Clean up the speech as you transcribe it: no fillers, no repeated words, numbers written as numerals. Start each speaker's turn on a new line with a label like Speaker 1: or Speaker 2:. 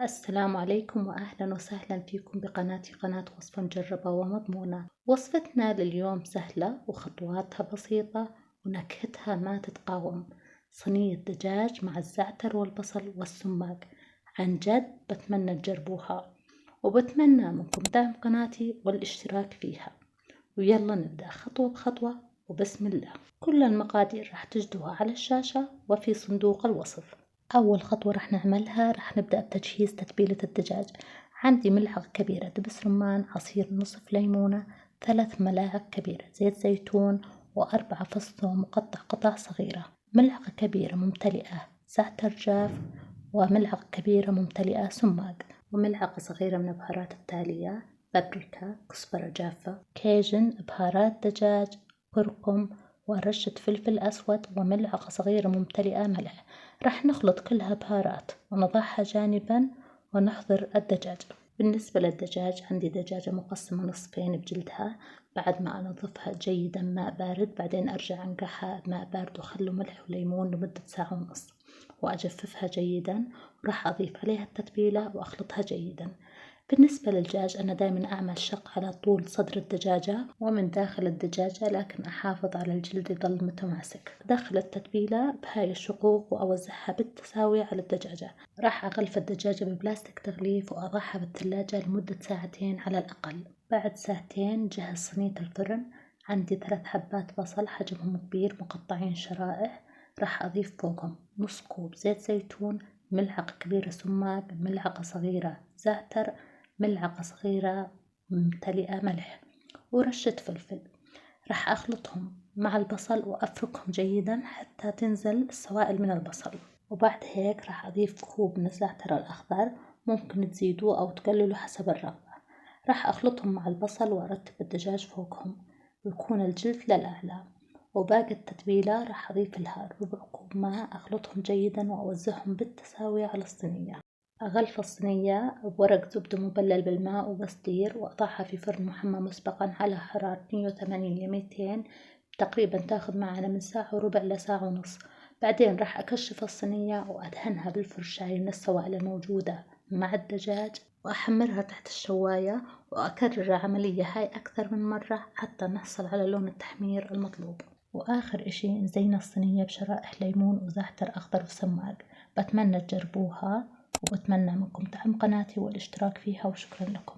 Speaker 1: السلام عليكم وأهلا وسهلا فيكم بقناتي قناة وصفة مجربة ومضمونة. وصفتنا لليوم سهلة وخطواتها بسيطة ونكهتها ما تتقاوم. صينية دجاج مع الزعتر والبصل والسماق. عن جد بتمنى تجربوها، وبتمنى منكم دعم قناتي والاشتراك فيها. ويلا نبدأ خطوة بخطوة وبسم الله. كل المقادير راح تجدوها على الشاشة وفي صندوق الوصف. أول خطوة راح نعملها راح نبدأ بتجهيز تتبيلة الدجاج. عندي ملعقة كبيرة دبس رمان، عصير نصف ليمونة، 3 ملاعق كبيرة زيت زيتون، و4 فص ثوم مقطع قطع صغيرة، ملعقة كبيرة ممتلئة زعتر جاف، وملعقة كبيرة ممتلئة سماق، وملعقة صغيرة من البهارات التالية: بابريكا، كزبرة جافة، كيجن، بهارات دجاج، كركم، ورشة فلفل أسود، وملعقة صغيرة ممتلئة ملح. راح نخلط كلها بهارات ونضعها جانبا ونحضر الدجاج. بالنسبة للدجاج عندي دجاجة مقسمة نصفين بجلدها. بعد ما أنظفها جيدا ماء بارد، بعدين أرجع أنقعها بماء بارد وخل وملح وليمون لمدة ساعة ونص وأجففها جيدا، وراح أضيف عليها التتبيلة وأخلطها جيدا. بالنسبة للدجاج أنا دايما أعمل شق على طول صدر الدجاجة ومن داخل الدجاجة، لكن أحافظ على الجلد يظل متماسك. أدخل التتبيلة بهاي الشقوق وأوزعها بالتساوي على الدجاجة. راح أغلف الدجاجة ببلاستيك تغليف وأضعها بالثلاجة لمدة ساعتين على الأقل. بعد ساعتين جهز صينية الفرن. عندي 3 حبات بصل حجمهم كبير مقطعين شرائح، راح أضيف فوقهم نص كوب زيت زيتون، ملعقة كبيرة سماق، ملعقة صغيرة زعتر، ملعقة صغيرة ممتلئة ملح، ورشة فلفل. راح أخلطهم مع البصل وأفركهم جيدا حتى تنزل السوائل من البصل. وبعد هيك راح أضيف كوب من الزعتر الأخضر، ممكن تزيدوه أو تقللوا حسب الرغبة. راح أخلطهم مع البصل وأرتب الدجاج فوقهم ويكون الجلد للأعلى. وباقي التتبيلة راح أضيف لها ربع كوب ماء، أخلطهم جيدا وأوزعهم بالتساوي على الصينية. أغلف الصينية بورق زبدة مبلل بالماء وبصدير وأضعها في فرن محمى مسبقا على حرارة 180 ل 200، تقريبا تاخذ معنا من ساعة وربع لساعة ونص. بعدين راح أكشف الصينية وأدهنها بالفرشاية من السوائل الموجودة مع الدجاج، وأحمرها تحت الشواية، وأكرر العملية هاي أكثر من مرة حتى نحصل على لون التحمير المطلوب. وآخر إشي نزين الصينية بشرائح ليمون وزعتر أخضر وسماق. بتمنى تجربوها وبتمنى منكم دعم قناتي والاشتراك فيها، وشكرا لكم.